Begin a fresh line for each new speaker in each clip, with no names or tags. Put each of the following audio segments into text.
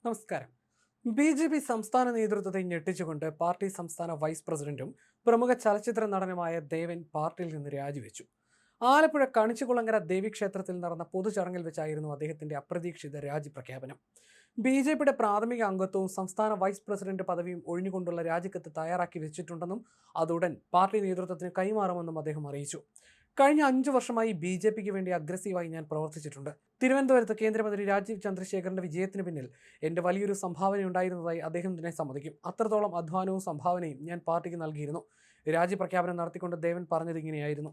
നമസ്കാരം. ബി.ജെ.പി സംസ്ഥാന നേതൃത്വത്തെ ഞെട്ടിച്ചുകൊണ്ട് പാർട്ടി സംസ്ഥാന വൈസ് പ്രസിഡന്റും പ്രമുഖ ചലച്ചിത്ര നടനുമായ ദേവൻ പാർട്ടിയിൽ നിന്ന് രാജിവെച്ചു. ആലപ്പുഴ കണിച്ചുകുളങ്ങര ദേവീക്ഷേത്രത്തിൽ നടന്ന പൊതുചടങ്ങിൽ വെച്ചായിരുന്നു അദ്ദേഹത്തിന്റെ അപ്രതീക്ഷിത രാജിപ്രഖ്യാപനം. ബി.ജെ.പിയുടെ പ്രാഥമിക അംഗത്വവും സംസ്ഥാന വൈസ് പ്രസിഡന്റ് പദവിയും ഒഴിഞ്ഞുകൊണ്ടുള്ള രാജിക്കത്ത് തയ്യാറാക്കി വെച്ചിട്ടുണ്ടെന്നും അതുടൻ പാർട്ടി നേതൃത്വത്തിന് കൈമാറുമെന്നും അദ്ദേഹം അറിയിച്ചു. കഴിഞ്ഞ 5 വർഷമായി ബി.ജെ.പിക്ക് വേണ്ടി അഗ്രസീവായി ഞാൻ പ്രവർത്തിച്ചിട്ടുണ്ട്. തിരുവനന്തപുരത്ത് കേന്ദ്രമന്ത്രി രാജീവ് ചന്ദ്രശേഖറിന്റെ വിജയത്തിന് പിന്നിൽ എന്റെ വലിയൊരു സംഭാവനയുണ്ടായിരുന്നതായി അദ്ദേഹം തന്നെ സമ്മതിക്കും. അത്രത്തോളം അധ്വാനവും സംഭാവനയും ഞാൻ പാർട്ടിക്ക് നൽകിയിരുന്നു. രാജ്യപ്രഖ്യാപനം നടത്തിക്കൊണ്ട് ദേവൻ പറഞ്ഞത് ഇങ്ങനെയായിരുന്നു: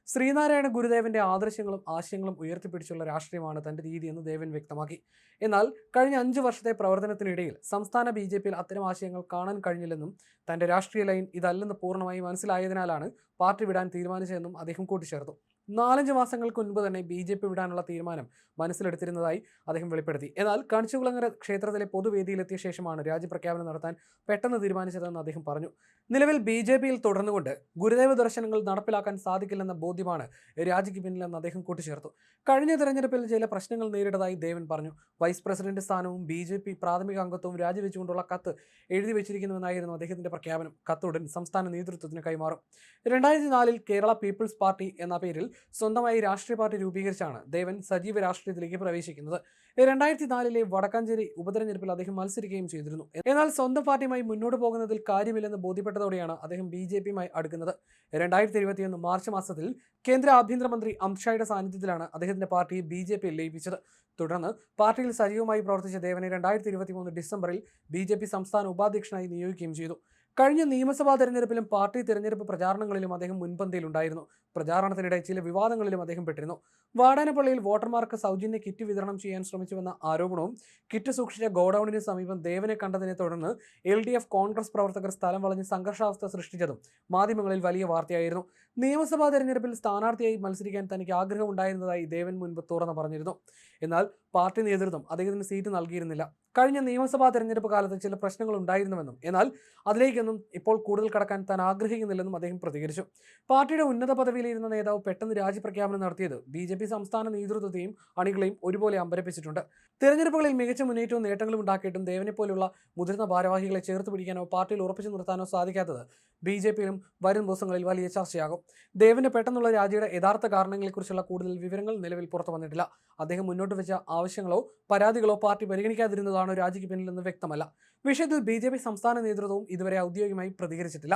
ശ്രീനാരായണ ഗുരുദേവന്റെ ആദർശങ്ങളും ആശയങ്ങളും ഉയർത്തിപ്പിടിച്ചുള്ള രാഷ്ട്രീയമാണ് തന്റെ രീതിയെന്ന് ദേവൻ വ്യക്തമാക്കി. എന്നാൽ കഴിഞ്ഞ 5 വർഷത്തെ പ്രവർത്തനത്തിനിടയിൽ സംസ്ഥാന ബി.ജെ.പിയിൽ അത്തരം ആശയങ്ങൾ കാണാൻ കഴിഞ്ഞില്ലെന്നും തന്റെ രാഷ്ട്രീയ ലൈൻ ഇതല്ലെന്ന് പൂർണ്ണമായി മനസ്സിലായതിനാലാണ് പാർട്ടി വിടാൻ തീരുമാനിച്ചതെന്നും അദ്ദേഹം കൂട്ടിച്ചേർത്തു. 4-5 മാസങ്ങൾക്ക് മുൻപ് തന്നെ ബി.ജെ.പി വിടാനുള്ള തീരുമാനം മനസ്സിലെടുത്തിരുന്നതായി അദ്ദേഹം വെളിപ്പെടുത്തി. എന്നാൽ കണിച്ചുകുളങ്ങര ക്ഷേത്രത്തിലെ പൊതുവേദിയിലെത്തിയ ശേഷമാണ് രാജ്യപ്രഖ്യാപനം നടത്താൻ പെട്ടെന്ന് തീരുമാനിച്ചതെന്ന് അദ്ദേഹം പറഞ്ഞു. നിലവിൽ ബി.ജെ.പിയിൽ തുടർന്നുകൊണ്ട് ഗുരുദേവ ദർശനങ്ങൾ നടപ്പിലാക്കാൻ സാധിക്കില്ലെന്ന ബോധ്യമാണ് രാജിക്ക് പിന്നിലെന്ന് അദ്ദേഹം കൂട്ടിച്ചേർത്തു. കഴിഞ്ഞ തെരഞ്ഞെടുപ്പിൽ ചില പ്രശ്നങ്ങൾ നേരിട്ടതായി ദേവൻ പറഞ്ഞു. വൈസ് പ്രസിഡന്റ് സ്ഥാനവും ബി.ജെ.പി പ്രാഥമിക അംഗത്വവും രാജിവെച്ചുകൊണ്ടുള്ള കത്ത് എഴുതി വെച്ചിരിക്കുന്നുവെന്നായിരുന്നു അദ്ദേഹത്തിന്റെ പ്രഖ്യാപനം. കത്തുടൻ സംസ്ഥാന നേതൃത്വത്തിന് കൈമാറും. 2004 കേരള പീപ്പിൾസ് പാർട്ടി എന്ന പേരിൽ സ്വന്തമായി രാഷ്ട്രീയ പാർട്ടി രൂപീകരിച്ചാണ് ദേവൻ സജീവ രാഷ്ട്രീയത്തിലേക്ക് പ്രവേശിക്കുന്നത്. 2004 വടക്കാഞ്ചേരി ഉപതെരഞ്ഞെടുപ്പിൽ അദ്ദേഹം മത്സരിക്കുകയും ചെയ്തിരുന്നു. എന്നാൽ സ്വന്തം പാർട്ടിയുമായി മുന്നോട്ട് പോകുന്നതിൽ കാര്യമില്ലെന്ന് ബോധ്യപ്പെട്ടതോടെയാണ് അദ്ദേഹം ബി.ജെ.പിയുമായി അടുക്കുന്നത്. 2021 മാർച്ച് മാസത്തിൽ കേന്ദ്ര ആഭ്യന്തരമന്ത്രി അമിത്ഷായുടെ സാന്നിധ്യത്തിലാണ് അദ്ദേഹത്തിന്റെ പാർട്ടി ബി.ജെ.പിയിൽ ലയിപ്പിച്ചത്. തുടർന്ന് പാർട്ടിയിൽ സജീവമായി പ്രവർത്തിച്ച ദേവനെ 2023 ഡിസംബറിൽ ബി.ജെ.പി സംസ്ഥാന ഉപാധ്യക്ഷനായി നിയോഗിക്കുകയും ചെയ്തു. കഴിഞ്ഞ നിയമസഭാ തെരഞ്ഞെടുപ്പിലും പാർട്ടി തെരഞ്ഞെടുപ്പ് പ്രചാരണങ്ങളിലും അദ്ദേഹം മുൻപന്തിയിലുണ്ടായിരുന്നു. പ്രചാരണത്തിനിടെ ചില വിവാദങ്ങളിലും അദ്ദേഹം പെട്ടിരുന്നു. വാടാനപ്പള്ളിയിൽ വോട്ടർമാർക്ക് സൗജന്യ കിറ്റ് വിതരണം ചെയ്യാൻ ശ്രമിച്ചുവെന്ന ആരോപണവും കിറ്റ് സൂക്ഷിച്ച ഗോഡൌണിന് സമീപം ദേവനെ കണ്ടതിനെ തുടർന്ന് LDF കോൺഗ്രസ് പ്രവർത്തകർ സ്ഥലം വളഞ്ഞ് സംഘർഷാവസ്ഥ സൃഷ്ടിച്ചതും മാധ്യമങ്ങളിൽ വലിയ വാർത്തയായിരുന്നു. നിയമസഭാ തെരഞ്ഞെടുപ്പിൽ സ്ഥാനാർത്ഥിയായി മത്സരിക്കാൻ തനിക്ക് ആഗ്രഹമുണ്ടായിരുന്നതായി ദേവൻ മുൻപ് തുറന്നു പറഞ്ഞിരുന്നു. എന്നാൽ പാർട്ടി നേതൃത്വം അദ്ദേഹത്തിന് സീറ്റ് നൽകിയിരുന്നില്ല. കഴിഞ്ഞ നിയമസഭാ തെരഞ്ഞെടുപ്പ് കാലത്ത് ചില പ്രശ്നങ്ങൾ ഉണ്ടായിരുന്നുവെന്നും എന്നാൽ അതിലേക്കൊന്നും ഇപ്പോൾ കൂടുതൽ കടക്കാൻ താൻ ആഗ്രഹിക്കുന്നില്ലെന്നും അദ്ദേഹം പ്രതികരിച്ചു. പാർട്ടിയുടെ ഉന്നത പദവിയിലിരുന്ന നേതാവ് പെട്ടെന്ന് രാജിപ്രഖ്യാപനം നടത്തിയത് ബി.ജെ.പി സംസ്ഥാന നേതൃത്വത്തെയും അണികളെയും ഒരുപോലെ അമ്പരപ്പിച്ചിട്ടുണ്ട്. തെരഞ്ഞെടുപ്പുകളിൽ മികച്ച മുന്നേറ്റവും നേട്ടങ്ങളും ഉണ്ടാക്കിയിട്ടും ദേവനെ പോലുള്ള മുതിർന്ന ഭാരവാഹികളെ ചേർത്ത് പിടിക്കാനോ പാർട്ടിയിൽ ഉറപ്പിച്ചു നിർത്താനോ സാധിക്കാത്തത് ബി.ജെ.പിയിലും വരും ദിവസങ്ങളിൽ വലിയ ചർച്ചയാകും. ദേവന്റെ പെട്ടെന്നുള്ള രാജിയുടെ യഥാർത്ഥ കാരണങ്ങളെക്കുറിച്ചുള്ള കൂടുതൽ വിവരങ്ങൾ നിലവിൽ പുറത്തു വന്നിട്ടില്ല. അദ്ദേഹം മുന്നോട്ട് വെച്ച ആവശ്യങ്ങളോ പരാതികളോ പാർട്ടി പരിഗണിക്കാതിരുന്നതാണോ രാജിക്ക് പിന്നിലെന്ന് വ്യക്തമല്ല. വിഷയത്തിൽ ബി.ജെ.പി സംസ്ഥാന നേതൃത്വവും ഇതുവരെ ഔദ്യോഗികമായി പ്രതികരിച്ചിട്ടില്ല.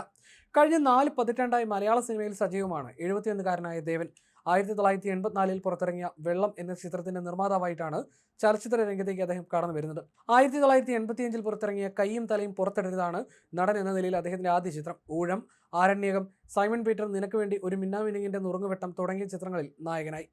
കഴിഞ്ഞ 4 പതിറ്റാണ്ടായി മലയാള സിനിമയിൽ സജീവമാണ് 71-കാരനായ ദേവൻ. 1984 പുറത്തിറങ്ങിയ വെള്ളം എന്ന ചിത്രത്തിന്റെ നിർമ്മാതാവായിട്ടാണ് ചലച്ചിത്ര രംഗത്തേക്ക് അദ്ദേഹം കടന്നു വരുന്നത്. 1985 പുറത്തിറങ്ങിയ കൈയും തലയും പുറത്തെടുത്തതാണ് നടൻ എന്ന നിലയിൽ അദ്ദേഹത്തിന്റെ ആദ്യ ചിത്രം. ഊഴം, ആരണ്യകം, സൈമൺ പീറ്റർ, നിനക്ക് വേണ്ടി, ഒരു മിന്നാമിനുങ്ങിന്റെ നുറുങ്ങുവെട്ടം തുടങ്ങിയ ചിത്രങ്ങളിൽ നായകനായി.